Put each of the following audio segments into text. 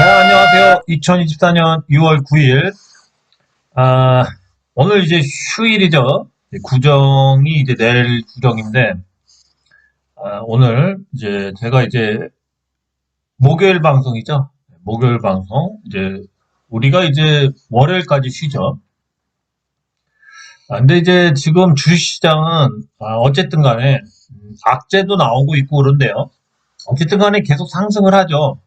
안녕하세요. 2024년 6월 9일. 오늘 이제 휴일이죠. 구정이 이제 내일 구정인데, 오늘 이제 제가 이제 목요일 방송이죠. 목요일 방송. 이제 우리가 이제 월요일까지 쉬죠. 근데 이제 지금 주식시장은, 어쨌든 간에, 악재도 나오고 있고 그런데요. 어쨌든 간에 계속 상승을 하죠.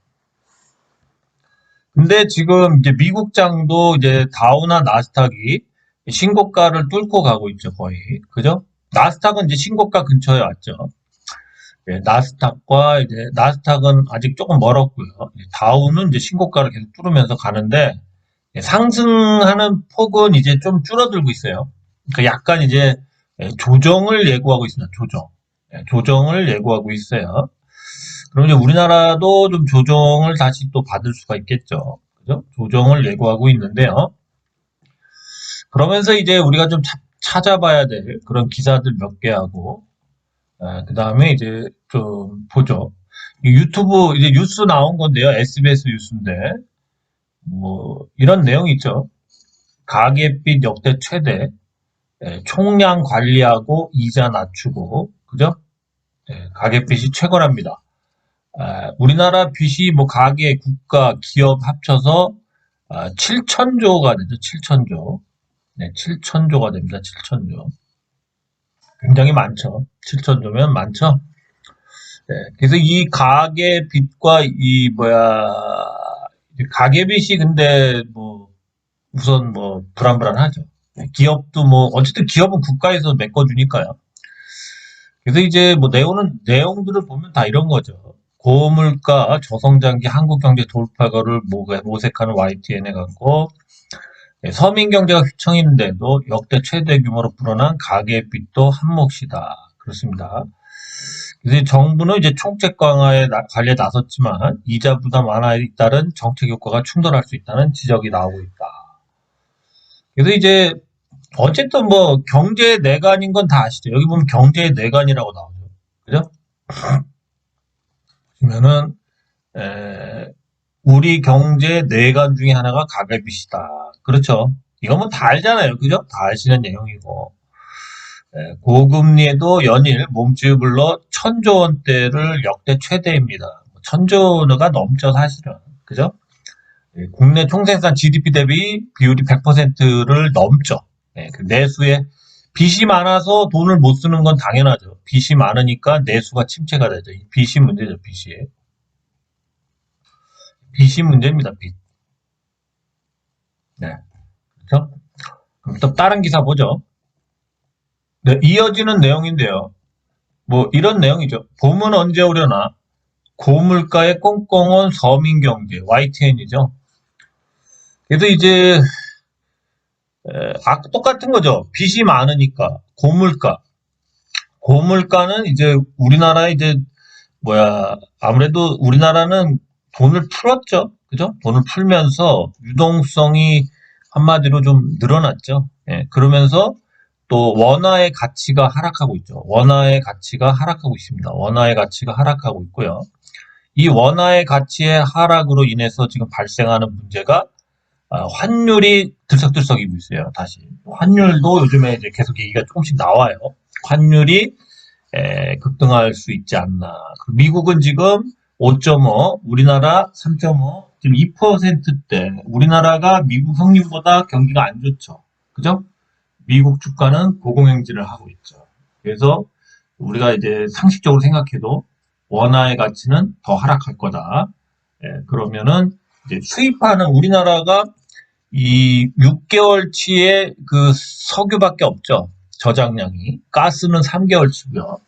근데 지금 이제 미국장도 이제 다우나 나스닥이 신고가를 뚫고 가고 있죠, 거의. 그죠? 나스닥은 이제 신고가 근처에 왔죠. 나스닥과 이제 나스닥은 아직 조금 멀었고요. 다우는 이제 신고가를 계속 뚫으면서 가는데 상승하는 폭은 이제 좀 줄어들고 있어요. 그러니까 약간 이제 조정을 예고하고 있습니다. 조정. 조정을 예고하고 있어요. 그럼 이제 우리나라도 좀 조정을 다시 또 받을 수가 있겠죠. 그죠? 조정을 예고하고 있는데요. 그러면서 이제 우리가 좀 찾아봐야 될 그런 기사들 몇 개 하고, 그 다음에 이제 좀 보죠. 유튜브 이제 뉴스 나온 건데요. SBS 뉴스인데, 뭐, 이런 내용이 있죠. 가계빚 역대 최대, 총량 관리하고 이자 낮추고, 그죠? 가계빚이 최고랍니다. 우리나라 빚이 뭐 가계, 국가, 기업 합쳐서 7천조가 되죠. 7천조. 네, 7천조가 됩니다. 7천조. 굉장히 많죠. 7천조면 많죠. 네, 그래서 이 가계 빚과 이 가계 빚이 근데 뭐 우선 뭐 불안불안하죠. 네, 기업도 뭐 어쨌든 기업은 국가에서 메꿔주니까요. 그래서 이제 뭐 내용들을 보면 다 이런 거죠. 고물가, 저성장기 한국경제 돌파구를 모색하는 YTN에 갖고 서민 경제가 휘청이는데도 역대 최대 규모로 불어난 가계빚도 한몫이다. 그렇습니다. 그래서 정부는 이제 총책 강화에 관리에 나섰지만 이자 부담 완화에 따른 정책 효과가 충돌할 수 있다는 지적이 나오고 있다. 그래서 이제 어쨌든 뭐 경제의 내관인 건 다 아시죠? 여기 보면 경제의 내관이라고 나오죠. 그죠? 보면은 우리 경제 내관 중에 하나가 가계빚이다. 그렇죠? 이거 뭐 다 알잖아요. 그죠? 다 아시는 내용이고. 고금리에도 연일 몸집을 불러 1,000조 원대를 역대 최대입니다. 1,000조가 넘죠, 사실은. 그죠? 국내 총생산 GDP 대비 비율이 100%를 넘죠. 그 내수에 빚이 많아서 돈을 못 쓰는 건 당연하죠. 빚이 많으니까 내수가 침체가 되죠. 빚이 문제죠, 빚이. 빚이 문제입니다, 빚. 네. 그렇죠? 그럼 또 다른 기사 보죠. 네, 이어지는 내용인데요. 뭐 이런 내용이죠. 봄은 언제 오려나? 고물가의 꽁꽁한 서민경제, YTN이죠. 그래서 이제 똑같은 거죠. 빚이 많으니까 고물가. 고물가는 이제 우리나라 이제 아무래도 우리나라는 돈을 풀었죠. 그죠? 돈을 풀면서 유동성이 한마디로 좀 늘어났죠. 그러면서 또 원화의 가치가 하락하고 있죠. 원화의 가치가 하락하고 있습니다. 원화의 가치가 하락하고 있고요. 이 원화의 가치의 하락으로 인해서 지금 발생하는 문제가 환율이 들썩들썩이고 있어요. 다시 환율도 요즘에 이제 계속 얘기가 조금씩 나와요. 환율이 급등할 수 있지 않나. 미국은 지금 5.5, 우리나라 3.5, 지금 2%대. 우리나라가 미국 성립보다 경기가 안 좋죠. 그죠? 미국 주가는 고공행진을 하고 있죠. 그래서 우리가 이제 상식적으로 생각해도 원화의 가치는 더 하락할 거다. 그러면은 이제 수입하는 우리나라가 이 6개월치의 그 석유밖에 없죠. 저장량이. 가스는 3개월치고요.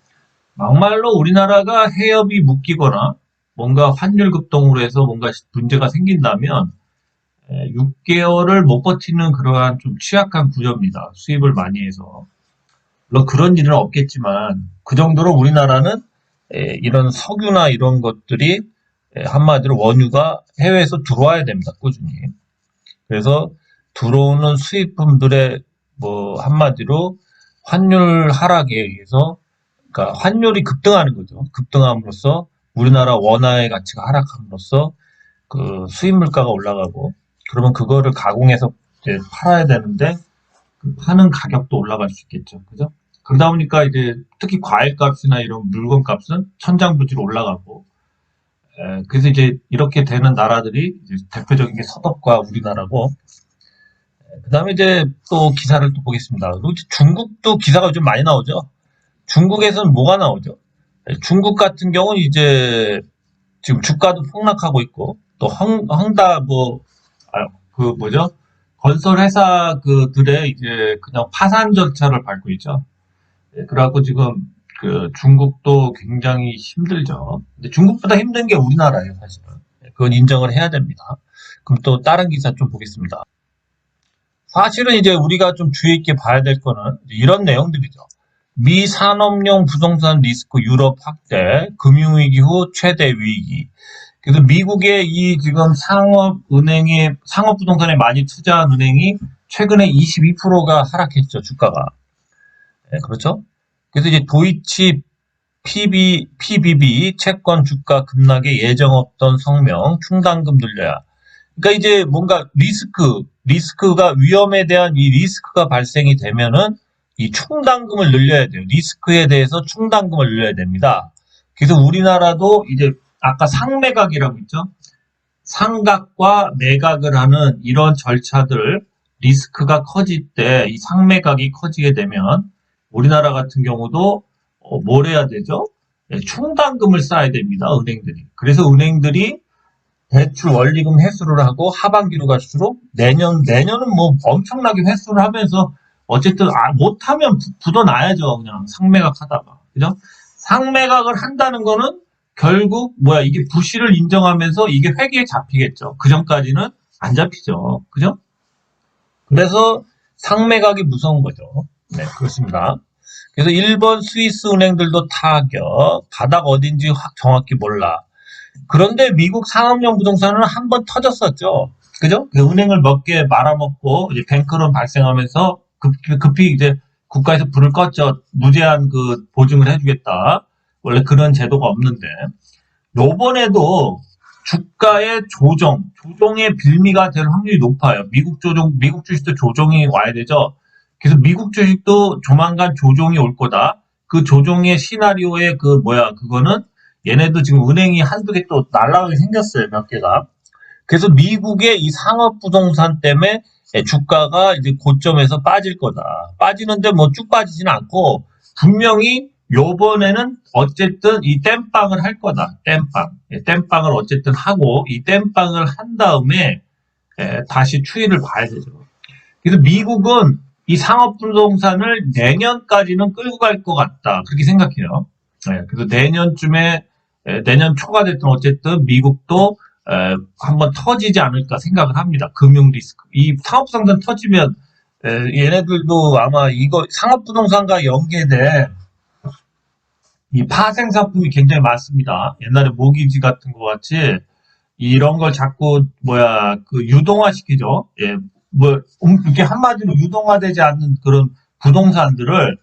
막말로 우리나라가 해협이 묶이거나 뭔가 환율 급등으로 해서 뭔가 문제가 생긴다면 6개월을 못 버티는 그러한 좀 취약한 구조입니다. 수입을 많이 해서. 물론 그런 일은 없겠지만 그 정도로 우리나라는 이런 석유나 이런 것들이 한마디로 원유가 해외에서 들어와야 됩니다. 꾸준히. 그래서 들어오는 수입품들의 뭐 한마디로 환율 하락에 의해서 그러니까 환율이 급등하는 거죠. 급등함으로써 우리나라 원화의 가치가 하락함으로써 그 수입 물가가 올라가고, 그러면 그거를 가공해서 이제 팔아야 되는데, 그 파는 가격도 올라갈 수 있겠죠. 그죠? 그러다 보니까 이제 특히 과일 값이나 이런 물건 값은 천장부지로 올라가고, 그래서 이제 이렇게 되는 나라들이 이제 대표적인 게 서독과 우리나라고, 그 다음에 이제 또 기사를 또 보겠습니다. 그리고 중국도 기사가 요즘 많이 나오죠. 중국에서는 뭐가 나오죠? 중국 같은 경우는 이제 지금 주가도 폭락하고 있고, 또 헝다 그 뭐죠? 건설 회사 그들의 이제 그냥 파산 절차를 밟고 있죠. 그래갖고 지금 그 중국도 굉장히 힘들죠. 근데 중국보다 힘든 게 우리나라예요, 사실은. 그건 인정을 해야 됩니다. 그럼 또 다른 기사 좀 보겠습니다. 사실은 이제 우리가 좀 주의 있게 봐야 될 거는 이런 내용들이죠. 미 산업용 부동산 리스크 유럽 확대, 금융위기 후 최대 위기. 그래서 미국의 이 지금 상업부동산에 많이 투자한 은행이 최근에 22%가 하락했죠, 주가가. 네, 그렇죠? 그래서 이제 도이치 PBB 채권 주가 급락에 예정 없던 성명, 충당금 늘려야. 그러니까 이제 뭔가 리스크가 위험에 대한 이 리스크가 발생이 되면은 이 충당금을 늘려야 돼요. 리스크에 대해서 충당금을 늘려야 됩니다. 그래서 우리나라도 이제 아까 상매각이라고 있죠. 상각과 매각을 하는 이런 절차들 리스크가 커질 때 이 상매각이 커지게 되면 우리나라 같은 경우도 뭘 해야 되죠? 네, 충당금을 쌓아야 됩니다. 은행들이. 그래서 은행들이 대출 원리금 회수를 하고 하반기로 갈수록 내년은 뭐 엄청나게 회수를 하면서 어쨌든 못하면 굳어놔야죠. 그냥 상매각 하다가. 그죠? 상매각을 한다는 거는 결국 뭐야 이게 부실을 인정하면서 이게 회계에 잡히겠죠. 그 전까지는 안 잡히죠. 그죠? 그래서 상매각이 무서운 거죠. 네, 그렇습니다. 그래서 일본, 스위스 은행들도 타격, 바닥 어딘지 정확히 몰라. 그런데 미국 상업용 부동산은 한 번 터졌었죠. 그죠? 그 은행을 몇 개 말아먹고 이제 뱅크런 발생하면서 급히 이제 국가에서 불을 껐죠. 무제한 그 보증을 해주겠다. 원래 그런 제도가 없는데 요번에도 주가의 조정의 빌미가 될 확률이 높아요. 미국 주식도 조정이 와야 되죠. 그래서 미국 주식도 조만간 조정이 올 거다. 그 조정의 시나리오의 그거는 얘네도 지금 은행이 한두 개 또 날라가게 생겼어요. 몇 개가. 그래서 미국의 이 상업부동산 때문에 주가가 이제 고점에서 빠질 거다. 빠지는데 뭐 쭉 빠지지는 않고 분명히 요번에는 어쨌든 이 땜빵을 할 거다. 땜빵. 땜빵을 어쨌든 하고 이 땜빵을 한 다음에 다시 추이를 봐야 되죠. 그래서 미국은 이 상업부동산을 내년까지는 끌고 갈 것 같다. 그렇게 생각해요. 그래서 내년 초가 됐든 어쨌든 미국도 한번 터지지 않을까 생각을 합니다. 금융 리스크. 이 상업부동산 터지면 얘네들도 아마 이거 상업부동산과 연계된 이 파생상품이 굉장히 많습니다. 옛날에 모기지 같은 것 같이 이런 걸 자꾸 유동화시키죠. 예, 이렇게 한마디로 유동화되지 않는 그런 부동산들을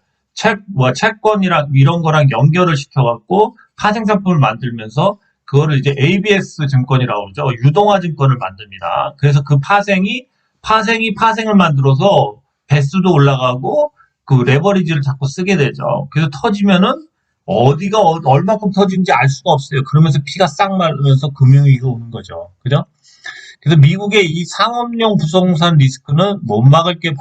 채권이랑 이런 거랑 연결을 시켜갖고 파생상품을 만들면서 그거를 이제 ABS 증권이라고 그러죠. 유동화 증권을 만듭니다. 그래서 그 파생을 만들어서 배수도 올라가고 그 레버리지를 자꾸 쓰게 되죠. 그래서 터지면은 어디가 얼마큼 터진지 알 수가 없어요. 그러면서 피가 싹 마르면서 금융위기가 오는 거죠. 그죠? 그래서 미국의 이 상업용 부동산 리스크는 못 막을 게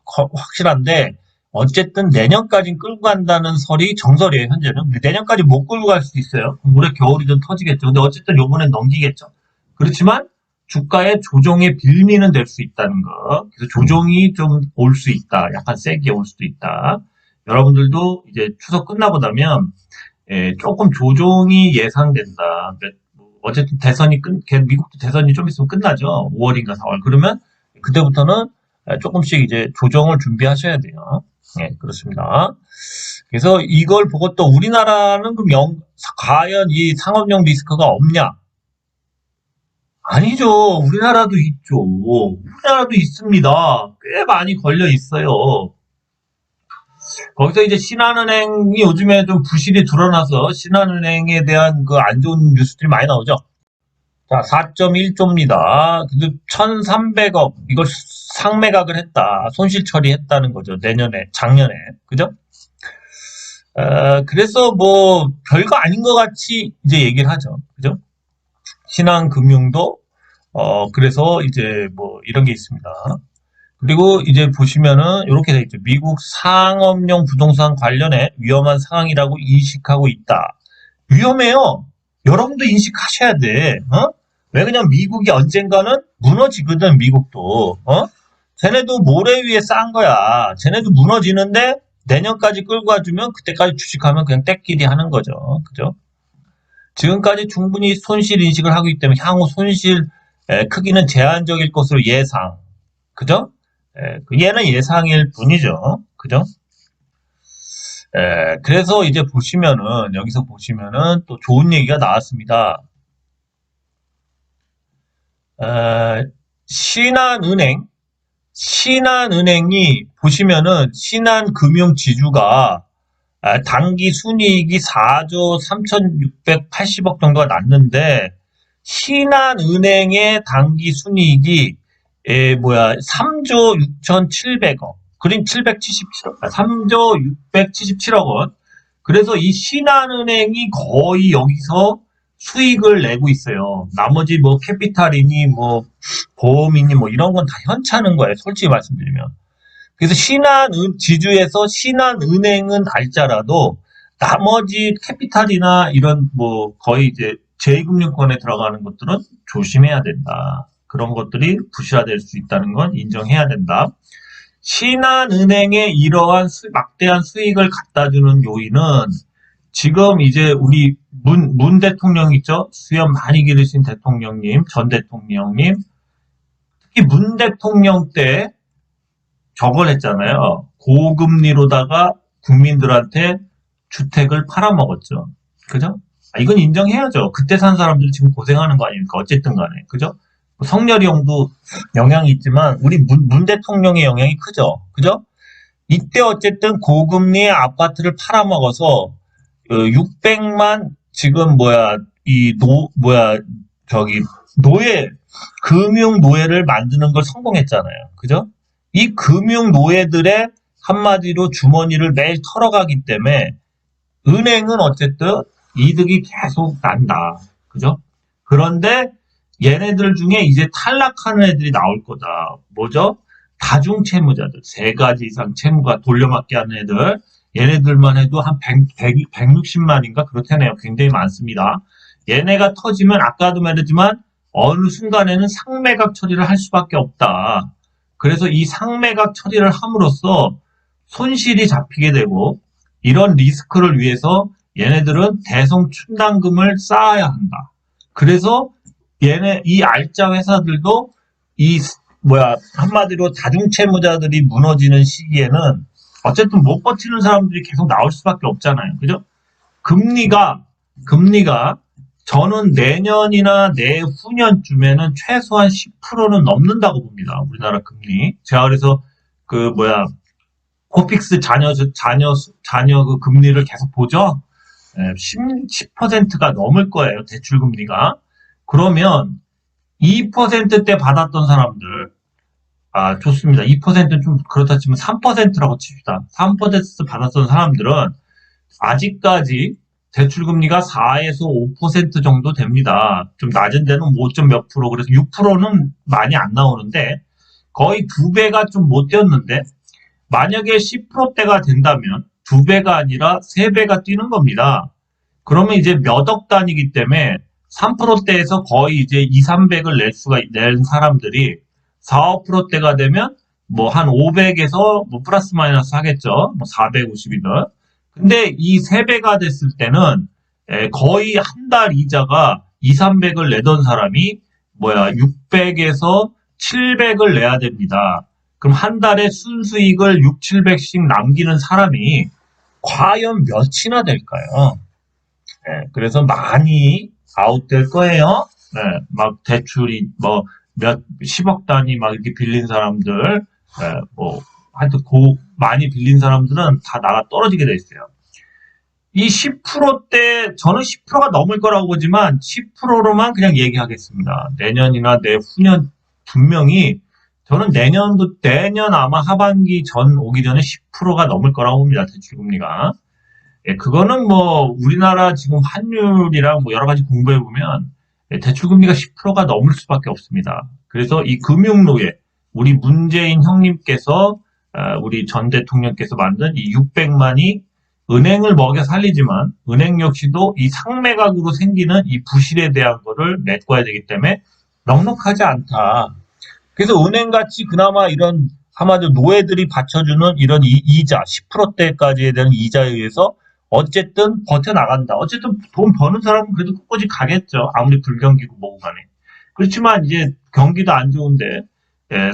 확실한데 어쨌든 내년까지 끌고 간다는 설이 정설이에요. 현재는. 근데 내년까지 못 끌고 갈 수도 있어요. 올해 겨울이든 터지겠죠. 근데 어쨌든 요번엔 넘기겠죠. 그렇지만 주가의 조정의 빌미는 될 수 있다는 거. 그래서 조정이 좀 올 수 있다. 약간 세게 올 수도 있다. 여러분들도 이제 추석 끝나고 나면 조금 조정이 예상된다. 어쨌든 미국도 대선이 좀 있으면 끝나죠. 5월인가 4월. 그러면 그때부터는 조금씩 이제 조정을 준비하셔야 돼요. 네, 그렇습니다. 그래서 이걸 보고 또 우리나라는 그럼 과연 이 상업용 리스크가 없냐? 아니죠. 우리나라도 있죠. 우리나라도 있습니다. 꽤 많이 걸려 있어요. 거기서 이제 신한은행이 요즘에 좀 부실이 드러나서 신한은행에 대한 그 안 좋은 뉴스들이 많이 나오죠. 자, 4.1조입니다. 1,300억, 이걸 상매각을 했다. 손실 처리했다는 거죠. 작년에. 그죠? 그래서 뭐, 별거 아닌 것 같이 이제 얘기를 하죠. 그죠? 신한금융도, 그래서 이제 뭐, 이런 게 있습니다. 그리고 이제 보시면은, 이렇게 돼 있죠. 미국 상업용 부동산 관련해 위험한 상황이라고 인식하고 있다. 위험해요. 여러분도 인식하셔야 돼. 왜 그냥 미국이 언젠가는 무너지거든, 미국도. 쟤네도 모래 위에 쌓은 거야. 쟤네도 무너지는데 내년까지 끌고 가주면 그때까지 주식하면 그냥 떼끼리 하는 거죠. 그죠? 지금까지 충분히 손실 인식을 하고 있기 때문에 향후 손실 크기는 제한적일 것으로 예상. 그죠? 얘는 예상일 뿐이죠. 그죠? 그래서 이제 보시면은, 여기서 보시면은 또 좋은 얘기가 나왔습니다. 신한은행, 신한은행이 보시면은 신한금융지주가 당기 순이익이 4조 3,680억 정도가 났는데 신한은행의 당기 순이익이 3조 6,700억, 그린 777억, 3조 677억 원. 그래서 이 신한은행이 거의 여기서 수익을 내고 있어요. 나머지 뭐 캐피탈이니 뭐 보험이니 뭐 이런 건 다 현차는 거예요. 솔직히 말씀드리면. 그래서 지주에서 신한은행은 알짜라도 나머지 캐피탈이나 이런 뭐 거의 이제 제2금융권에 들어가는 것들은 조심해야 된다. 그런 것들이 부실화될 수 있다는 건 인정해야 된다. 신한은행의 이러한 막대한 수익을 갖다 주는 요인은 지금 이제 우리 문 대통령 있죠? 수염 많이 기르신 대통령님, 전 대통령님, 특히 문 대통령 때 저걸 했잖아요. 고금리로다가 국민들한테 주택을 팔아먹었죠. 그죠? 이건 인정해야죠. 그때 산 사람들이 지금 고생하는 거 아닙니까? 어쨌든 간에. 그죠? 성렬이 형도 영향이 있지만 우리 문 대통령의 영향이 크죠. 그죠? 이때 어쨌든 고금리의 아파트를 팔아먹어서 600만 지금 저기 금융 노예를 만드는 걸 성공했잖아요. 그죠? 이 금융 노예들의 한마디로 주머니를 매일 털어가기 때문에 은행은 어쨌든 이득이 계속 난다. 그죠? 그런데 얘네들 중에 이제 탈락하는 애들이 나올 거다. 뭐죠? 다중채무자들. 3가지 이상 채무가 돌려막기 하는 애들. 얘네들만 해도 한 160만인가? 그렇다네요. 굉장히 많습니다. 얘네가 터지면 아까도 말했지만 어느 순간에는 상매각 처리를 할 수밖에 없다. 그래서 이 상매각 처리를 함으로써 손실이 잡히게 되고 이런 리스크를 위해서 얘네들은 대성 충당금을 쌓아야 한다. 그래서 이 알짜 회사들도 한마디로 다중채무자들이 무너지는 시기에는 어쨌든 못 버티는 사람들이 계속 나올 수밖에 없잖아요. 그죠? 금리가 저는 내년이나 내후년쯤에는 최소한 10%는 넘는다고 봅니다. 우리나라 금리. 제가 그래서 코픽스 자녀 그 금리를 계속 보죠. 10%가 넘을 거예요. 대출 금리가. 그러면 2%대 받았던 사람들, 좋습니다. 2%는 좀 그렇다 치면 3%라고 칩시다. 3% 받았던 사람들은 아직까지 대출금리가 4에서 5% 정도 됩니다. 좀 낮은 데는 5점 몇 프로, 그래서 6%는 많이 안 나오는데 거의 2배가 좀 못 뛰었는데 만약에 10%대가 된다면 2배가 아니라 3배가 뛰는 겁니다. 그러면 이제 몇 억 단위이기 때문에 3%대에서 거의 이제 2, 300을 낸 사람들이 4, 5%대가 되면 뭐 한 500에서 뭐 플러스 마이너스 하겠죠. 뭐 450이든. 근데 이 3배가 됐을 때는 거의 한 달 이자가 2, 300을 내던 사람이 600에서 700을 내야 됩니다. 그럼 한 달에 순수익을 6, 700씩 남기는 사람이 과연 몇이나 될까요? 그래서 많이 아웃될 거예요. 막 대출이 몇 10억 단위 막 이렇게 빌린 사람들, 하여튼 많이 빌린 사람들은 다 나가 떨어지게 돼 있어요. 이 10%대, 저는 10%가 넘을 거라고 보지만 10%로만 그냥 얘기하겠습니다. 내년이나 내후년 분명히 저는 내년 아마 하반기 전 오기 전에 10%가 넘을 거라고 봅니다. 대출금리가. 예, 그거는 뭐 우리나라 지금 환율이랑 뭐 여러 가지 공부해 보면 대출금리가 10%가 넘을 수밖에 없습니다. 그래서 이 금융노예, 우리 문재인 형님께서 우리 전 대통령께서 만든 이 600만이 은행을 먹여 살리지만 은행 역시도 이 상매각으로 생기는 이 부실에 대한 거를 메꿔야 되기 때문에 넉넉하지 않다. 그래서 은행같이 그나마 이런 아마도 노예들이 받쳐주는 이런 이자 10%대까지에 대한 이자에 의해서 어쨌든 버텨나간다. 어쨌든 돈 버는 사람은 그래도 끝까지 가겠죠. 아무리 불경기고 뭐고 간에. 그렇지만 이제 경기도 안 좋은데 예,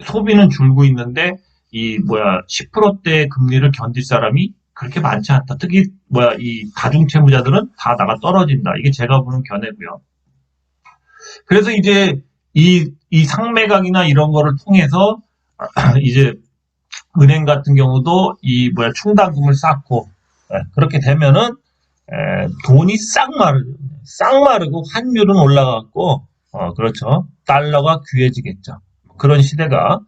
소비는 줄고 있는데 이 뭐야 10%대 금리를 견딜 사람이 그렇게 많지 않다. 특히 뭐야 이 다중채무자들은 다 나가 떨어진다. 이게 제가 보는 견해고요. 그래서 이제 이 상매각이나 이런 거를 통해서 이제 은행 같은 경우도 이 뭐야 충당금을 쌓고 그렇게 되면은 돈이 싹 마르고 환율은 올라갔고 그렇죠. 달러가 귀해지겠죠. 그런 시대가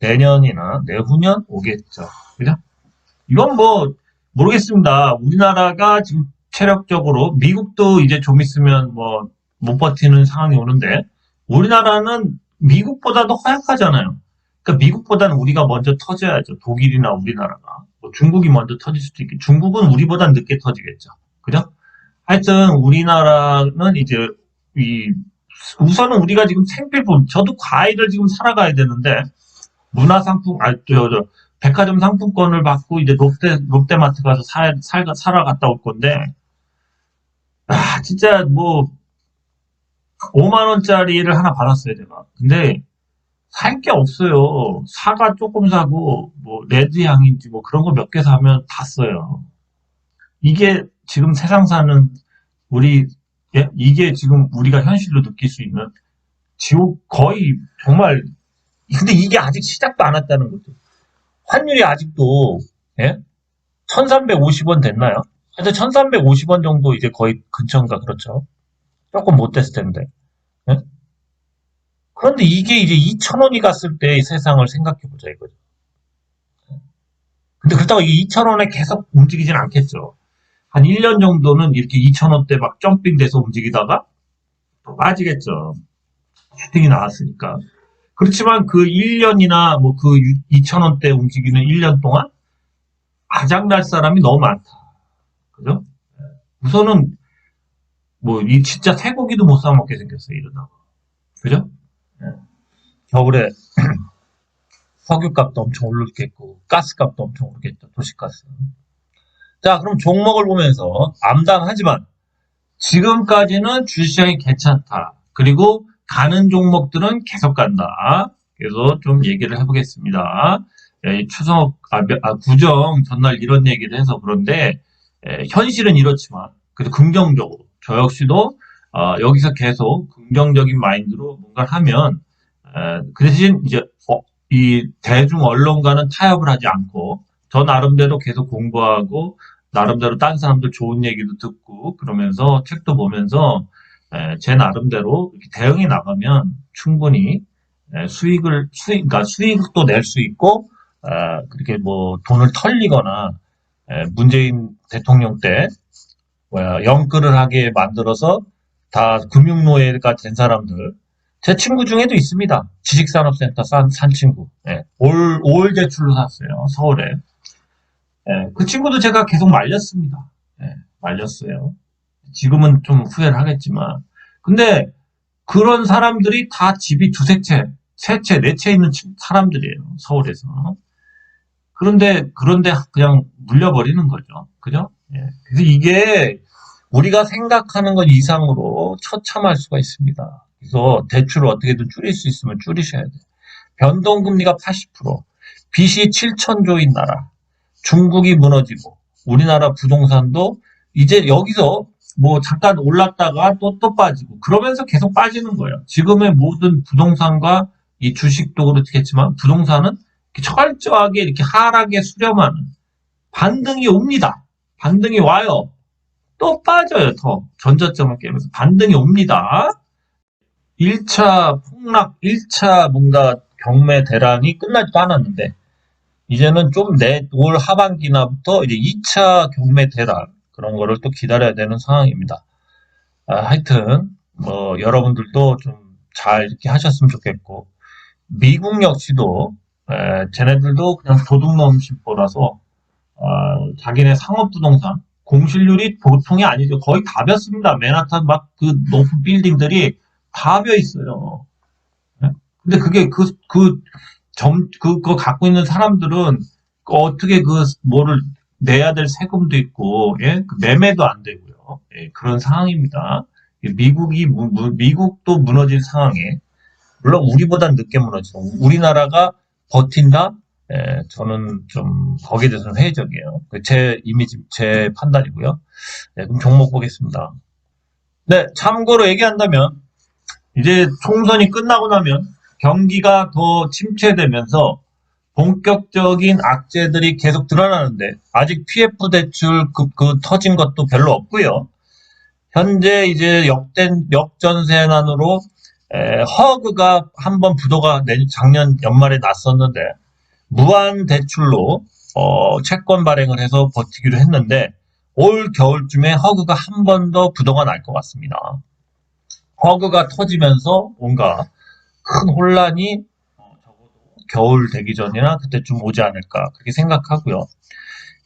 내년이나 내후년 오겠죠. 그죠? 이건 뭐 모르겠습니다. 우리나라가 지금 체력적으로 미국도 이제 좀 있으면 뭐 못 버티는 상황이 오는데 우리나라는 미국보다도 허약하잖아요. 그러니까 미국보다는 우리가 먼저 터져야죠. 독일이나 우리나라가. 뭐 중국이 먼저 터질 수도 있겠죠. 중국은 우리보다 늦게 터지겠죠. 그죠? 하여튼 우리나라는 이제 이 우선은 우리가 지금 생필품 저도 과일을 지금 살아가야 되는데 문화상품 백화점 상품권을 받고 이제 롯데마트 가서 사러 갔다 올 건데 진짜 뭐 5만 원짜리를 하나 받았어요 제가. 근데 살 게 없어요. 사과 조금 사고 뭐 레드 향인지 뭐 그런 거 몇 개 사면 다 써요. 이게 지금 세상 사는 우리 이게 지금 우리가 현실로 느낄 수 있는 지옥 거의 정말 근데 이게 아직 시작도 안 했다는 거죠. 환율이 아직도 예? 1350원 됐나요? 하여튼 1350원 정도 이제 거의 근처인가 그렇죠. 조금 못 됐을 텐데. 예? 그런데 이게 이제 2,000원이 갔을 때의 세상을 생각해 보자 이거죠. 근데 그렇다고 이 2,000원에 계속 움직이진 않겠죠. 한 1년 정도는 이렇게 2,000원대 막 점핑 돼서 움직이다가 또 빠지겠죠. 슈팅이 나왔으니까. 그렇지만 그 1년이나 뭐 그 2,000원대 움직이는 1년 동안 아작날 사람이 너무 많다. 그죠? 우선은 뭐 이 진짜 쇠고기도 못 사 먹게 생겼어요 이러다가. 그죠? 겨울에 석유값도 엄청 오르겠고 가스값도 엄청 오르겠죠. 도시가스. 자, 그럼 종목을 보면서 암담하지만 지금까지는 주시장이 괜찮다. 그리고 가는 종목들은 계속 간다. 그래서 좀 얘기를 해보겠습니다. 추석, 구정 전날 이런 얘기를 해서 그런데 현실은 이렇지만 그래도 긍정적으로 저 역시도 여기서 계속 긍정적인 마인드로 뭔가를 하면 그 대신 이제 이 대중 언론과는 타협을 하지 않고 저 나름대로 계속 공부하고 나름대로 딴 사람들 좋은 얘기도 듣고 그러면서 책도 보면서 제 나름대로 이렇게 대응이 나가면 충분히 그러니까 수익도 낼 수 있고 그렇게 뭐 돈을 털리거나 문재인 대통령 때 영끌을 하게 만들어서 다 금융노예가 된 사람들 제 친구 중에도 있습니다. 지식산업센터 산 친구. 올 대출로 샀어요. 서울에. 그 친구도 제가 계속 말렸습니다. 말렸어요. 지금은 좀 후회를 하겠지만. 근데 그런 사람들이 다 집이 두세 채, 세 채, 네 채 있는 사람들이에요. 서울에서. 그런데 그냥 물려버리는 거죠. 그죠? 그래서 이게 우리가 생각하는 것 이상으로 처참할 수가 있습니다. 그래서 대출을 어떻게든 줄일 수 있으면 줄이셔야 돼요. 변동금리가 80%, 빚이 7천조인 나라, 중국이 무너지고, 우리나라 부동산도 이제 여기서 뭐 잠깐 올랐다가 또 빠지고, 그러면서 계속 빠지는 거예요. 지금의 모든 부동산과 이 주식도 그렇겠지만, 부동산은 철저하게 이렇게 하락에 수렴하는 반등이 옵니다. 반등이 와요. 또 빠져요, 더. 전저점을 깨면서 반등이 옵니다. 1차 폭락, 1차 뭔가 경매 대란이 끝나지도 않았는데, 이제는 좀 올 하반기나부터 이제 2차 경매 대란, 그런 거를 또 기다려야 되는 상황입니다. 하여튼, 뭐, 여러분들도 좀 잘 이렇게 하셨으면 좋겠고, 미국 역시도, 쟤네들도 그냥 도둑놈 심보라서, 자기네 상업부동산, 공실률이 보통이 아니죠. 거의 다 볐습니다. 맨하탄 막 그 높은 빌딩들이 다 벼 있어요. 네? 근데 그게 그거 갖고 있는 사람들은 어떻게 뭐를 내야 될 세금도 있고, 예? 그 매매도 안 되고요. 예, 그런 상황입니다. 미국도 무너질 상황에, 물론 우리보단 늦게 무너지고, 우리나라가 버틴다? 예, 저는 좀 거기에 대해서는 회의적이에요. 제 이미지, 제 판단이고요. 네, 그럼 종목 보겠습니다. 네, 참고로 얘기한다면, 이제 총선이 끝나고 나면 경기가 더 침체되면서 본격적인 악재들이 계속 드러나는데, 아직 PF 대출 터진 것도 별로 없고요. 현재 이제 역전세난으로 허그가 한번 부도가 작년 연말에 났었는데, 무한 대출로 채권 발행을 해서 버티기로 했는데, 올 겨울쯤에 허그가 한 번 더 부도가 날 것 같습니다. 허그가 터지면서 뭔가 큰 혼란이 적어도 겨울 되기 전이나 그때쯤 오지 않을까 그렇게 생각하고요.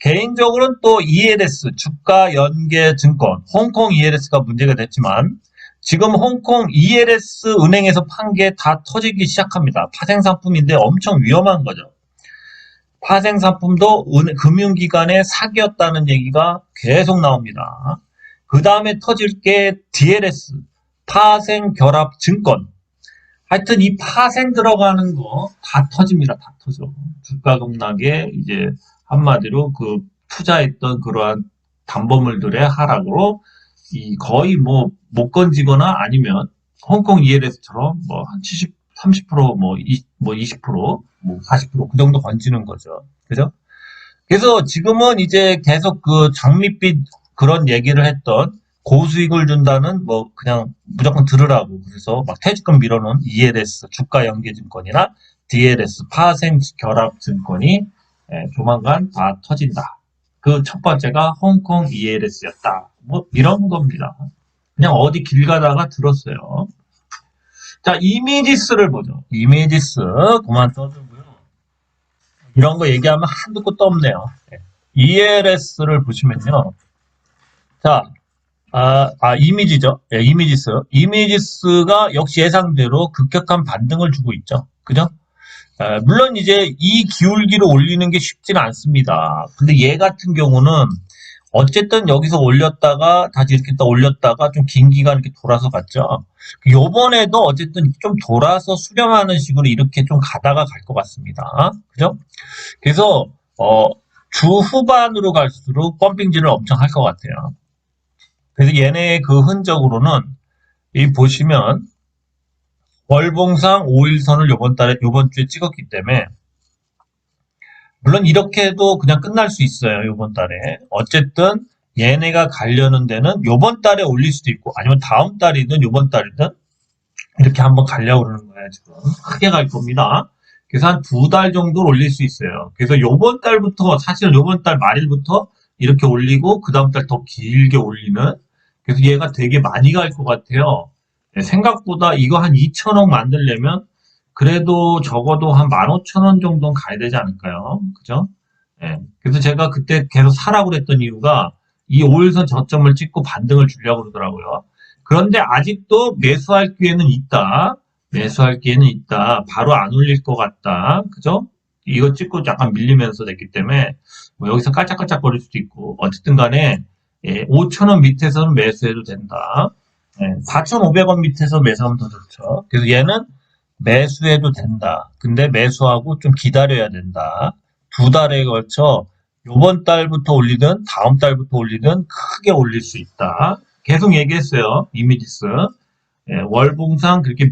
개인적으로는 또 ELS, 주가 연계 증권, 홍콩 ELS가 문제가 됐지만, 지금 홍콩 ELS 은행에서 판 게 다 터지기 시작합니다. 파생상품인데 엄청 위험한 거죠. 파생상품도 금융기관의 사기였다는 얘기가 계속 나옵니다. 그 다음에 터질 게 DLS, 파생결합증권. 하여튼 이 파생 들어가는 거 다 터집니다. 다 터져. 주가 급락에 이제 한마디로 그 투자했던 그러한 담보물들의 하락으로 거의 뭐 못 건지거나 아니면 홍콩 ELS처럼 뭐 한 70, 30%, 뭐 20%, 뭐 40%그 정도 건지는 거죠. 그죠? 그래서 지금은 이제 계속 그 장밋빛 그런 얘기를 했던 고수익을 준다는 뭐 그냥 무조건 들으라고 그래서 막 퇴직금 밀어놓은 ELS 주가 연계증권이나 DLS 파생 결합증권이 조만간 다 터진다. 그 첫 번째가 홍콩 ELS였다. 뭐 이런 겁니다. 그냥 어디 길 가다가 들었어요. 자, 이미지스를 보죠. 이미지스 그만 떠들고요. 이런 거 얘기하면 한두 끝도 없네요. ELS를 보시면요. 자, 이미지죠. 예, 이미지스. 이미지스가 역시 예상대로 급격한 반등을 주고 있죠. 그죠? 물론 이제 이 기울기를 올리는 게 쉽지는 않습니다. 근데 얘 같은 경우는 어쨌든 여기서 올렸다가 다시 이렇게 또 올렸다가 좀 긴 기간 이렇게 돌아서 갔죠. 요번에도 어쨌든 좀 돌아서 수렴하는 식으로 이렇게 좀 가다가 갈 것 같습니다. 그죠? 그래서 주 후반으로 갈수록 펌핑질을 엄청 할 것 같아요. 그래서 얘네의 그 흔적으로는 이 보시면 월봉상 5일선을 요번 주에 찍었기 때문에 물론 이렇게 해도 그냥 끝날 수 있어요. 요번 달에. 어쨌든 얘네가 가려는 데는 요번 달에 올릴 수도 있고 아니면 다음 달이든 요번 달이든 이렇게 한번 가려고 그러는 거예요. 지금 크게 갈 겁니다. 그래서 한 2달 정도 올릴 수 있어요. 그래서 요번 달부터 사실 요번 달 말일부터 이렇게 올리고 그 다음 달 더 길게 올리는 그래서 얘가 되게 많이 갈 것 같아요. 생각보다 이거 한 2천억 만들려면 그래도 적어도 한 15,000원 정도는 가야 되지 않을까요? 그죠? 예. 그래서 제가 그때 계속 사라고 그랬던 이유가 이 5일선 저점을 찍고 반등을 주려고 그러더라고요. 그런데 아직도 매수할 기회는 있다. 매수할 기회는 있다. 바로 안 올릴 것 같다. 그죠? 이거 찍고 약간 밀리면서 됐기 때문에 뭐 여기서 깔짝깔짝거릴 수도 있고 어쨌든 간에 5,000원 밑에서는 매수해도 된다. 4,500원 밑에서 매수하면 더 좋죠. 그래서 얘는 매수해도 된다. 근데 매수하고 좀 기다려야 된다. 2달에 걸쳐 요번 달부터 올리든 다음 달부터 올리든 크게 올릴 수 있다. 계속 얘기했어요. 이미지스. 월봉상 그렇게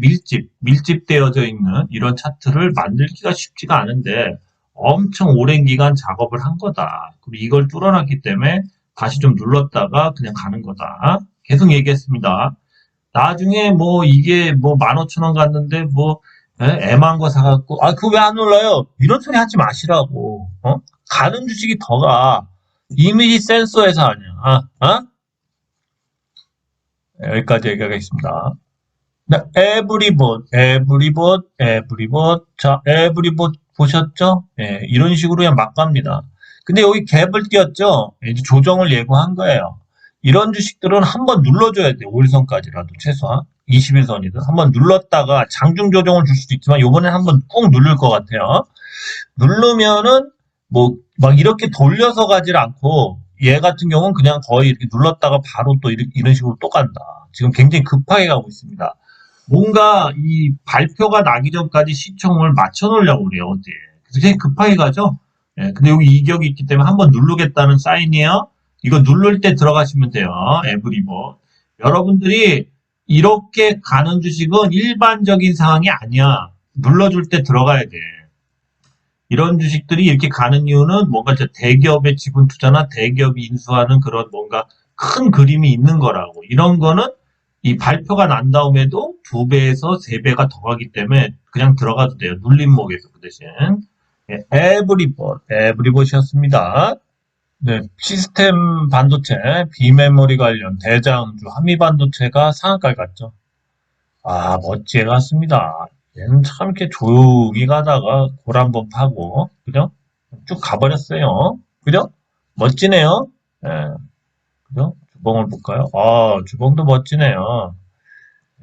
밀집되어져 있는 이런 차트를 만들기가 쉽지가 않은데 엄청 오랜 기간 작업을 한 거다. 그리고 이걸 뚫어놨기 때문에 다시 좀 눌렀다가 그냥 가는 거다. 계속 얘기했습니다. 나중에 뭐 이게 뭐 15,000원 갔는데 뭐 애만 거 사갖고 아 그거 왜 안 올라요? 이런 소리 하지 마시라고. 가는 주식이 더 가. 이미지 센서에서 아니야. 여기까지 얘기하겠습니다. 네, 에브리봇. 자, 에브리봇 보셨죠? 예, 이런 식으로 그냥 막 갑니다. 근데 여기 갭을 띄었죠? 이제 조정을 예고한 거예요. 이런 주식들은 한번 눌러줘야 돼요. 5일선까지라도 최소한. 21선이든. 한번 눌렀다가 장중 조정을 줄 수도 있지만 요번엔 한번 꾹 누를 것 같아요. 누르면은 뭐 막 이렇게 돌려서 가질 않고 얘 같은 경우는 그냥 거의 이렇게 눌렀다가 바로 또 이런 식으로 또 간다. 지금 굉장히 급하게 가고 있습니다. 뭔가 이 발표가 나기 전까지 시청을 맞춰 놓으려고 그래요, 어제. 그래서 되게 급하게 가죠? 예, 근데 여기 이격이 있기 때문에 한번 누르겠다는 사인이에요. 이거 누를 때 들어가시면 돼요, 에브리버. 여러분들이 이렇게 가는 주식은 일반적인 상황이 아니야. 눌러줄 때 들어가야 돼. 이런 주식들이 이렇게 가는 이유는 뭔가 대기업의 지분 투자나 대기업이 인수하는 그런 뭔가 큰 그림이 있는 거라고. 이런 거는 이 발표가 난 다음에도 2배에서 3배가 더 가기 때문에 그냥 들어가도 돼요. 눌림목에서 그 대신. 예, 에브리봇이었습니다. 네, 시스템 반도체, 비메모리 관련 대장주 한미반도체가 상한가를 갔죠. 아, 멋지게 갔습니다. 얘는 참 이렇게 조용히 가다가 골 한번 파고, 그죠? 쭉 가버렸어요. 그죠? 멋지네요. 예, 그죠? 주봉을 볼까요? 아, 주봉도 멋지네요.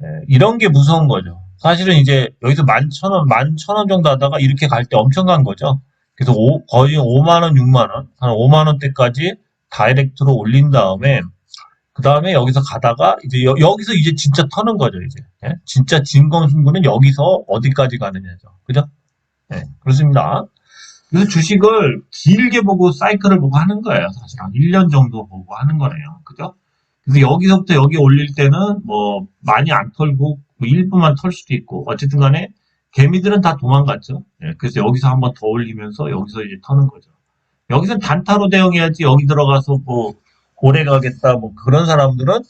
예, 이런 게 무서운 거죠. 사실은 이제 여기서 11,000원, 11,000원 정도 하다가 이렇게 갈 때 엄청 간 거죠. 그래서 거의 5만원, 6만원, 한 5만원대까지 다이렉트로 올린 다음에 그 다음에 여기서 가다가 이제 여기서 이제 진짜 터는 거죠, 이제. 예? 진짜 진검승부는 여기서 어디까지 가느냐죠. 그죠? 예, 그렇습니다. 그래서 주식을 길게 보고 사이클을 보고 하는 거예요. 사실 한 1년 정도 보고 하는 거네요. 그죠? 그래서 여기서부터 여기 올릴 때는 뭐 많이 안 털고 뭐 일부만 털 수도 있고 어쨌든 간에 개미들은 다 도망갔죠. 예, 그래서 여기서 한번 더 올리면서 여기서 이제 터는 거죠. 여기서 단타로 대응해야지 여기 들어가서 뭐 오래 가겠다 뭐 그런 사람들은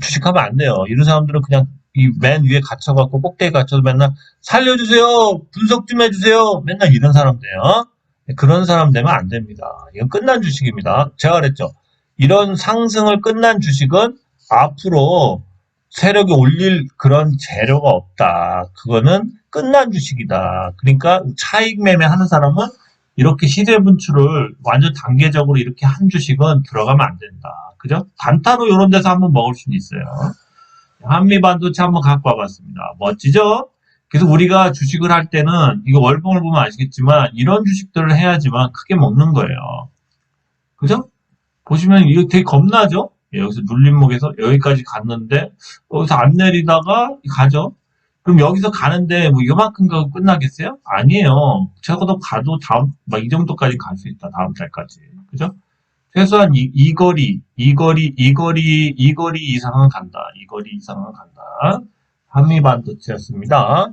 주식하면 안 돼요. 이런 사람들은 그냥 이 맨 위에 갇혀갖고 꼭대기 갇혀서 맨날 살려주세요 분석 좀 해주세요 맨날 이런 사람들이에요. 그런 사람 되면 안 됩니다. 이건 끝난 주식입니다. 제가 그랬죠. 이런 상승을 끝난 주식은 앞으로 세력이 올릴 그런 재료가 없다. 그거는 끝난 주식이다. 그러니까 차익 매매 하는 사람은 이렇게 시세 분출을 완전 단계적으로 이렇게 한 주식은 들어가면 안 된다. 그죠? 단타로 이런 데서 한번 먹을 수는 있어요. 한미반도체 한번 갖고 와봤습니다. 멋지죠? 그래서 우리가 주식을 할 때는 이거 월봉을 보면 아시겠지만 이런 주식들을 해야지만 크게 먹는 거예요. 그죠? 보시면 이거 되게 겁나죠? 예, 여기서 눌림목에서 여기까지 갔는데 여기서 안 내리다가 가죠? 그럼 여기서 가는데 뭐 이만큼 가고 끝나겠어요? 아니에요. 적어도 가도 다음 막 이 정도까지 갈 수 있다. 다음 달까지. 그죠? 최소한 이 거리 이상은 간다. 이 거리 이상은 간다. 한미반도체였습니다.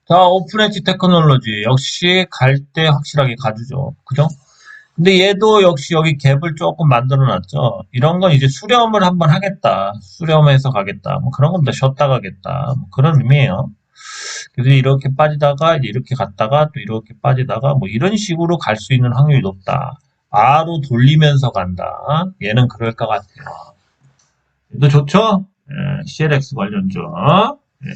자, 오픈엣지 테크놀로지 역시 갈 때 확실하게 가주죠. 그죠? 근데 얘도 역시 여기 갭을 조금 만들어 놨죠. 이런 건 이제 수렴을 한번 하겠다. 수렴해서 가겠다. 뭐 그런 겁니다. 쉬었다 가겠다. 뭐 그런 의미예요. 그래서 이렇게 빠지다가 이렇게 갔다가 또 이렇게 빠지다가 뭐 이런 식으로 갈 수 있는 확률이 높다. R로 돌리면서 간다. 얘는 그럴 것 같아요. 얘도 좋죠? CLX 관련주,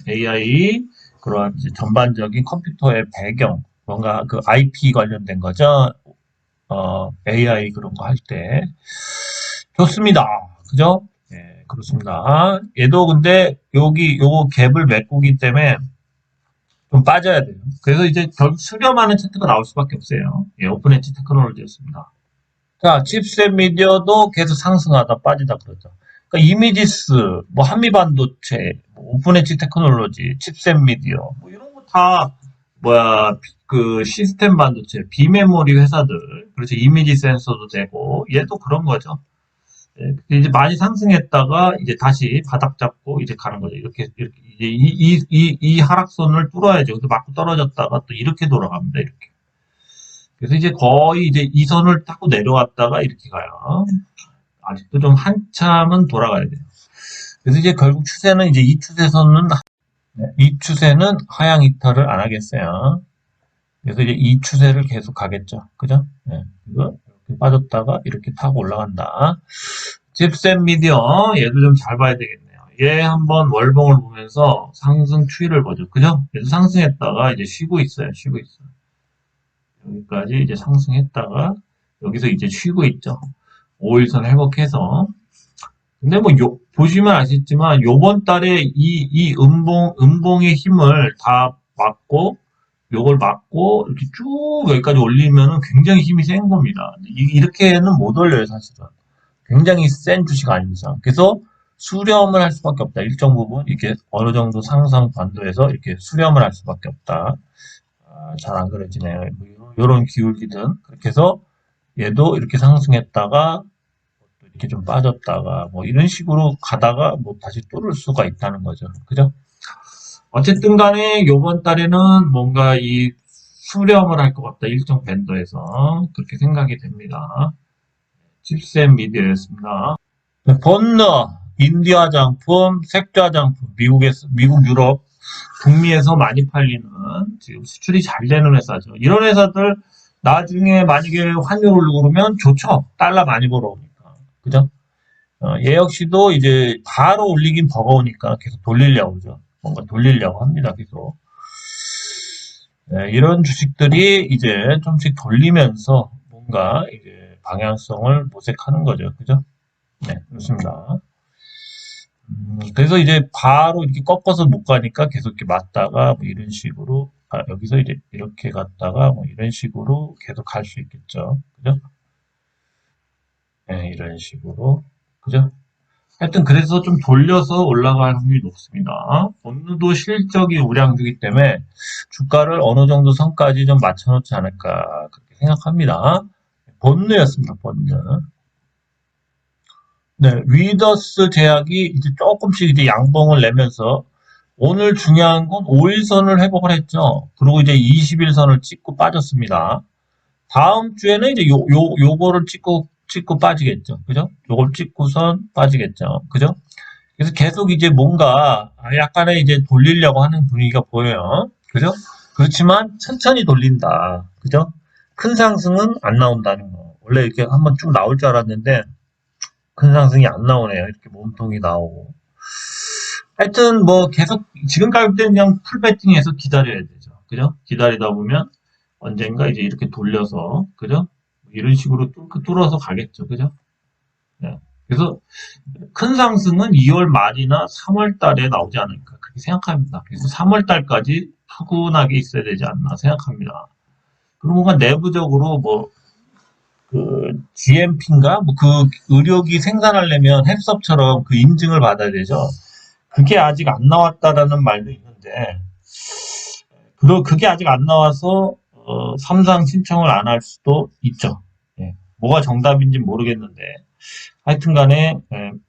AI 그런 이제 전반적인 컴퓨터의 배경, 뭔가 그 IP 관련된 거죠. AI 그런 거 할 때 좋습니다. 그죠? 예, 그렇습니다. 얘도 근데 여기 요거 갭을 메꾸기 때문에 좀 빠져야 돼요. 그래서 이제 결국 수렴하는 차트가 나올 수밖에 없어요. 예, 오픈 엣지 테크놀로지였습니다. 자, 칩셋 미디어도 계속 상승하다 빠지다 그러죠. 그러니까 이미지스, 뭐 한미반도체, 뭐 오픈 엣지 테크놀로지, 칩셋 미디어, 뭐 이런 거 다 뭐야 그 시스템 반도체, 비메모리 회사들, 그렇죠. 이미지 센서도 되고 얘도 그런 거죠. 예, 이제 많이 상승했다가 이제 다시 바닥 잡고 이제 가는 거죠. 이렇게 이제 이 하락선을 뚫어야죠. 그래서 맞고 떨어졌다가 또 이렇게 돌아갑니다. 이렇게. 그래서 이제 거의 이제 이 선을 타고 내려왔다가 이렇게 가요. 아직도 좀 한참은 돌아가야 돼요. 그래서 이제 결국 추세는 이제 이 추세는 하향 이탈을 안 하겠어요. 그래서 이제 이 추세를 계속 가겠죠. 그죠? 네. 이거 이렇게 빠졌다가 이렇게 타고 올라간다. 집센 미디어 얘도 좀 잘 봐야 되겠네요. 얘 한번 월봉을 보면서 상승 추이를 보죠. 그죠? 그래서 상승했다가 이제 쉬고 있어요. 쉬고 있어요. 여기까지 이제 상승했다가 여기서 이제 쉬고 있죠. 5일선 회복해서. 근데 뭐 보시면 아시지만 요번 달에 이 음봉의 힘을 다 막고 요걸 막고 이렇게 쭉 여기까지 올리면은 굉장히 힘이 센 겁니다. 이렇게는 못 올려요, 사실은. 굉장히 센 주식 아닙니다. 그래서 수렴을 할 수밖에 없다. 일정 부분 이렇게 어느 정도 상상 반도에서 이렇게 수렴을 할 수밖에 없다. 잘 안 그려지네요. 이런 기울기든 그렇게 해서 얘도 이렇게 상승했다가 이렇게 좀 빠졌다가 뭐 이런 식으로 가다가 뭐 다시 뚫을 수가 있다는 거죠. 그죠? 어쨌든 간에 요번 달에는 뭔가 이 수렴을 할 것 같다. 일정 밴더에서 그렇게 생각이 됩니다. 칩셋 미디어였습니다. 번너, 인디아 장품, 색좌 장품, 미국, 유럽, 북미에서 많이 팔리는 지금 수출이 잘 되는 회사죠. 이런 회사들 나중에 만약에 환율을 오르면 좋죠. 달러 많이 벌어오니까. 그죠? 얘 역시도 이제 바로 올리긴 버거우니까 계속 돌리려고 그러죠. 뭔가 돌리려고 합니다. 계속. 네, 이런 주식들이 이제 좀씩 돌리면서 뭔가 이제 방향성을 모색하는 거죠. 그죠? 네, 그렇습니다. 그래서 이제 바로 이렇게 꺾어서 못 가니까 계속 이렇게 맞다가 뭐 이런 식으로, 여기서 이제 이렇게 갔다가 뭐 이런 식으로 계속 갈 수 있겠죠. 그죠? 네, 이런 식으로. 그죠? 하여튼 그래서 좀 돌려서 올라갈 확률이 높습니다. 본주도 실적이 우량주기 때문에 주가를 어느 정도 선까지 좀 맞춰놓지 않을까 그렇게 생각합니다. 본주였습니다. 본주. 네, 위더스 제약이 이제 조금씩 이제 양봉을 내면서 오늘 중요한 건 5일선을 회복을 했죠. 그리고 이제 21선을 찍고 빠졌습니다. 다음 주에는 이제 요거를 찍고 빠지겠죠. 그죠? 요걸 찍고선 빠지겠죠. 그죠? 그래서 계속 이제 뭔가 약간의 이제 돌리려고 하는 분위기가 보여요. 그죠? 그렇지만 천천히 돌린다. 그죠? 큰 상승은 안 나온다는 거. 원래 이렇게 한번 쭉 나올 줄 알았는데 큰 상승이 안 나오네요. 이렇게 몸통이 나오고. 하여튼 뭐 계속 지금 가격대는 그냥 풀배팅해서 기다려야 되죠. 그죠? 기다리다 보면 언젠가 이제 이렇게 돌려서 그죠? 이런 식으로 뚫어서 가겠죠. 그죠? 네. 그래서 큰 상승은 2월 말이나 3월 달에 나오지 않을까 그렇게 생각합니다. 그래서 3월 달까지 푸근하게 있어야 되지 않나 생각합니다. 그리고 뭔가 내부적으로 뭐 그 GMP인가 뭐 그 의료기 생산하려면 햅섭처럼 그 인증을 받아야 되죠. 그게 아직 안 나왔다라는 말도 있는데 그게 아직 안 나와서 삼상 신청을 안 할 수도 있죠. 예. 뭐가 정답인지 모르겠는데 하여튼 간에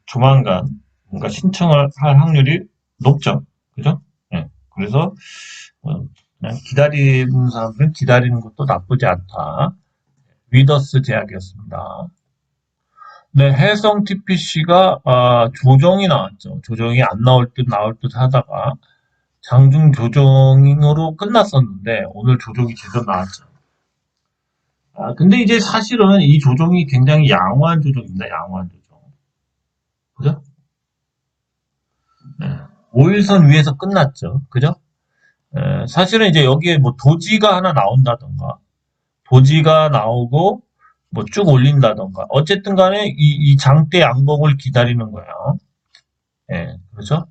조만간 뭔가 신청을 할 확률이 높죠. 그죠? 예. 그래서 그냥 기다리는 사람들은 기다리는 것도 나쁘지 않다. 위더스 제약이었습니다. 네, 해성 TPC가 조정이 나왔죠. 조정이 안 나올 듯 나올 듯 하다가 장중 조정으로 끝났었는데 오늘 조정이 제대로 나왔죠. 근데 이제 사실은 이 조정이 굉장히 양호한 조정입니다. 양호한 조정. 그죠? 네. 5일선 위에서 끝났죠. 그죠? 사실은 이제 여기에 뭐 도지가 하나 나온다던가 도지가 나오고 뭐 쭉 올린다던가 어쨌든 간에 이 장대 양봉을 기다리는 거예요. 예, 그렇죠?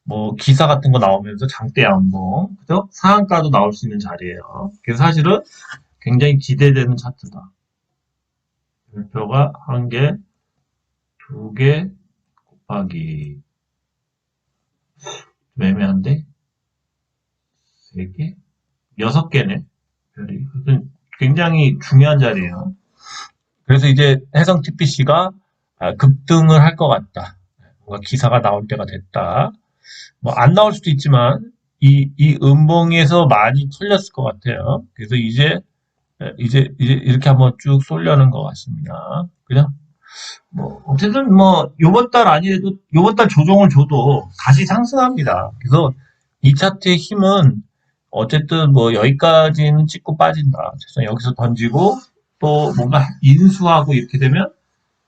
뭐 기사 같은 거 나오면서 장대 양봉, 그죠? 상한가도 나올 수 있는 자리예요. 그래서 사실은 굉장히 기대되는 차트다. 별표가 한 개, 두 개 곱하기 좀 애매한데 세 개, 여섯 개네. 별이 굉장히 중요한 자리예요. 그래서 이제 해성 TPC가 급등을 할 것 같다. 뭔가 기사가 나올 때가 됐다. 뭐 안 나올 수도 있지만 이 음봉에서 많이 털렸을 것 같아요. 그래서 이제 이제 이렇게 한번 쭉 쏠려는 것 같습니다. 그죠? 뭐, 어쨌든 뭐, 요번 달 아니래도, 요번 달 조정을 줘도 다시 상승합니다. 그래서 이 차트의 힘은 어쨌든 뭐, 여기까지는 찍고 빠진다. 그래서 여기서 던지고, 또 뭔가 인수하고 이렇게 되면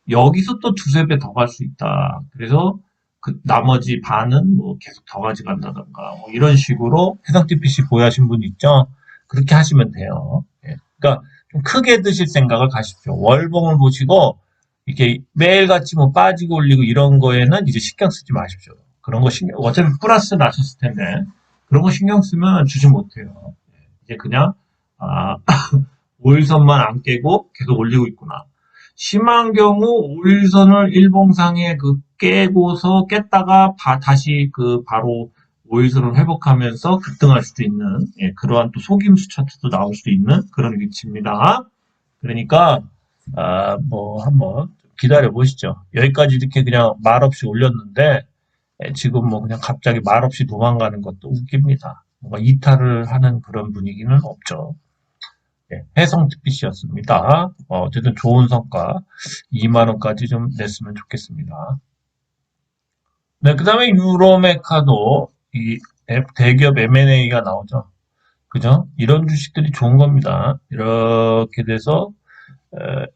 여기서 또 두세 배 더 갈 수 있다. 그래서 그 나머지 반은 뭐 계속 더 가져간다던가, 뭐 이런 식으로 해상티 PC 보유하신 분 있죠? 그렇게 하시면 돼요. 예. 그러니까 좀 크게 드실 생각을 가십시오. 월봉을 보시고, 이렇게 매일같이 뭐 빠지고 올리고 이런 거에는 이제 신경 쓰지 마십시오. 그런 거 어차피 플러스 나셨을 텐데, 그런 거 신경 쓰면 주식 못해요. 예. 이제 그냥, 아, 5일선만 안 깨고 계속 올리고 있구나. 심한 경우 5일선을 일봉상에 그 깨고서 깼다가 다시 그 바로 5일선을 회복하면서 급등할 수도 있는, 예, 그러한 또 속임수 차트도 나올 수도 있는 그런 위치입니다. 그러니까 뭐 한번 기다려 보시죠. 여기까지 이렇게 그냥 말없이 올렸는데, 예, 지금 뭐 그냥 갑자기 말없이 도망가는 것도 웃깁니다. 뭔가 이탈을 하는 그런 분위기는 없죠. 네, 해성 TPC였습니다. 어쨌든 좋은 성과 2만 원까지 좀 냈으면 좋겠습니다. 네, 그 다음에 유로메카도 이 대기업 M&A가 나오죠. 그죠? 이런 주식들이 좋은 겁니다. 이렇게 돼서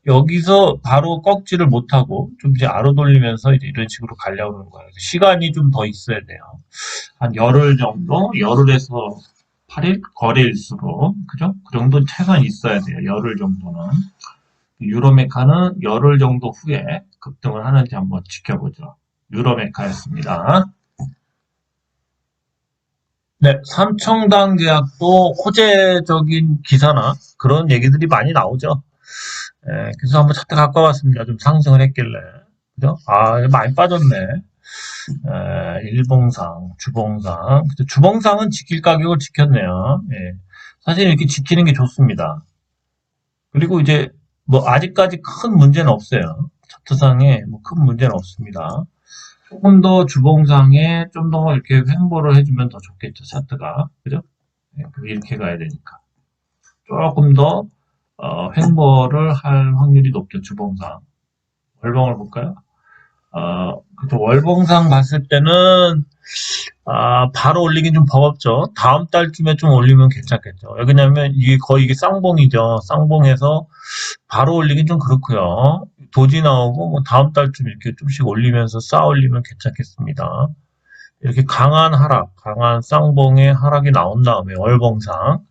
여기서 바로 꺾지를 못하고 좀 이제 아로 돌리면서 이제 이런 식으로 가려고 하는 거예요. 시간이 좀 더 있어야 돼요. 한 열흘 정도, 열흘에서 8일 거래일수로, 그죠? 그 정도 최소한 있어야 돼요. 열흘 정도는. 유로메카는 열흘 정도 후에 급등을 하는지 한번 지켜보죠. 유로메카였습니다. 네, 삼청당 제약도 호재적인 기사나 그런 얘기들이 많이 나오죠. 그래서 한번 차트 갖고 왔습니다. 좀 상승을 했길래. 그죠? 많이 빠졌네. 일봉상, 주봉상. 주봉상은 지킬 가격을 지켰네요. 예. 사실 이렇게 지키는 게 좋습니다. 그리고 이제 뭐 아직까지 큰 문제는 없어요. 차트상에 뭐 큰 문제는 없습니다. 조금 더 주봉상에 좀 더 이렇게 횡보를 해주면 더 좋겠죠, 차트가. 그죠? 예, 이렇게 가야 되니까. 조금 더 횡보를 할 확률이 높죠, 주봉상. 월봉을 볼까요? 그쵸, 월봉상 봤을 때는 바로 올리긴 좀 버겁죠. 다음 달쯤에 좀 올리면 괜찮겠죠. 왜냐면 이게 거의 이게 쌍봉이죠. 쌍봉해서 바로 올리긴 좀 그렇고요. 도지 나오고 뭐 다음 달쯤 이렇게 좀씩 올리면서 쌓아 올리면 괜찮겠습니다. 이렇게 강한 하락, 강한 쌍봉의 하락이 나온 다음에 월봉상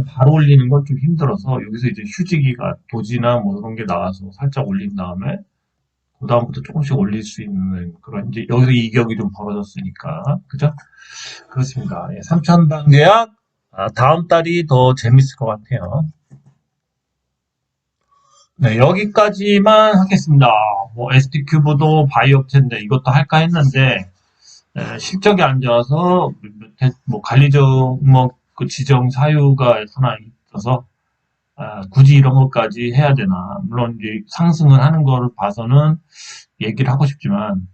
바로 올리는 건 좀 힘들어서 여기서 이제 휴지기가 도지나 뭐 이런 게 나와서 살짝 올린 다음에 그다음부터 조금씩 올릴 수 있는 그런 이제 여기서 이격이 좀 벌어졌으니까 그죠? 그렇습니다. 예, 3,000단 계약 다음 달이 더 재밌을 것 같아요. 네, 여기까지만 하겠습니다. 뭐 ST큐브도 바이오업체인데 이것도 할까 했는데 실적이 안 좋아서 뭐 관리 종목 그 지정 사유가 하나 있어서 굳이 이런 것까지 해야 되나. 물론 이제 상승을 하는 거를 봐서는 얘기를 하고 싶지만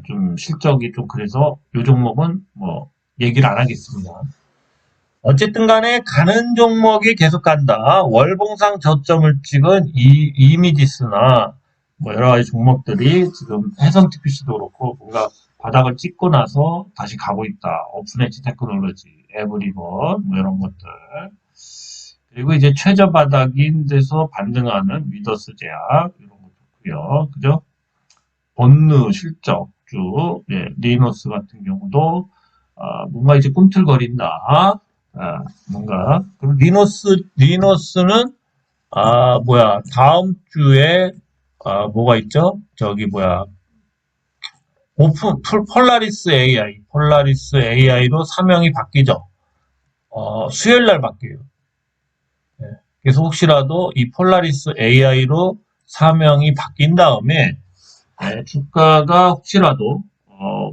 좀 실적이 좀 그래서 이 종목은 뭐 얘기를 안 하겠습니다. 어쨌든 간에 가는 종목이 계속 간다. 월봉상 저점을 찍은 이미지스나 뭐 여러 가지 종목들이 지금 해성 TPC도 그렇고 뭔가 바닥을 찍고 나서 다시 가고 있다. 오픈엣지 테크놀로지, 에브리번 뭐 이런 것들. 그리고 이제 최저 바닥인 데서 반등하는 위더스 제약 이런 것도 있고요. 그죠? 본느 실적주, 예, 리노스 같은 경우도 뭔가 이제 꿈틀거린다. 뭔가 그럼 리노스는 뭐야 다음 주에 뭐가 있죠? 저기 뭐야 오픈 폴라리스 AI로 사명이 바뀌죠. 수요일 날 바뀌어요. 예. 그래서 혹시라도 이 폴라리스 AI로 사명이 바뀐 다음에 주가가 혹시라도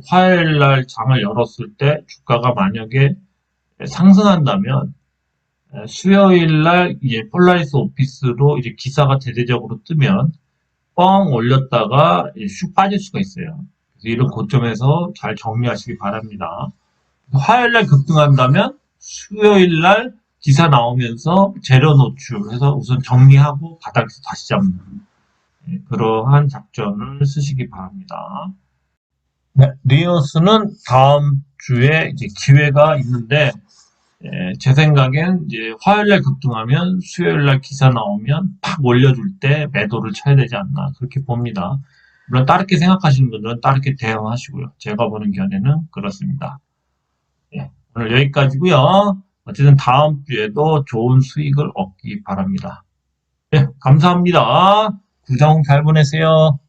화요일 날 장을 열었을 때 주가가 만약에 상승한다면 수요일 날 이제 폴라리스 오피스로 이제 기사가 대대적으로 뜨면 뻥 올렸다가 슉 빠질 수가 있어요. 그래서 이런 고점에서 잘 정리하시기 바랍니다. 화요일 날 급등한다면 수요일 날 기사 나오면서 재료 노출해서 우선 정리하고 바닥에서 다시 잡는 그러한 작전을 쓰시기 바랍니다. 네, 리오스는 다음 주에 이제 기회가 있는데 제 생각엔 이제 화요일날 급등하면 수요일날 기사 나오면 팍 올려줄 때 매도를 쳐야 되지 않나 그렇게 봅니다. 물론 다르게 생각하시는 분들은 다르게 대응하시고요. 제가 보는 견해는 그렇습니다. 예, 오늘 여기까지고요. 어쨌든 다음 주에도 좋은 수익을 얻기 바랍니다. 예, 감사합니다. 구정 잘 보내세요.